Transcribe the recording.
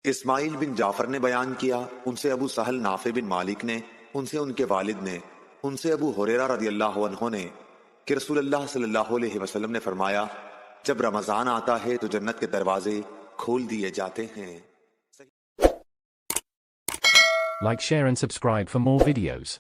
इस्माइल बिन जाफर ने बयान किया, उनसे अबू सहल नाफे बिन मालिक ने, उनसे उनके वालिद ने, उनसे अबू हुरैरा रदियल्लाहु अन्हु ने कि रसूलुल्लाह सल्लल्लाहु अलैहि वसल्लम ने फरमाया, जब रमजान आता है तो जन्नत के दरवाजे खोल दिए जाते हैं। Like, share and subscribe for more videos.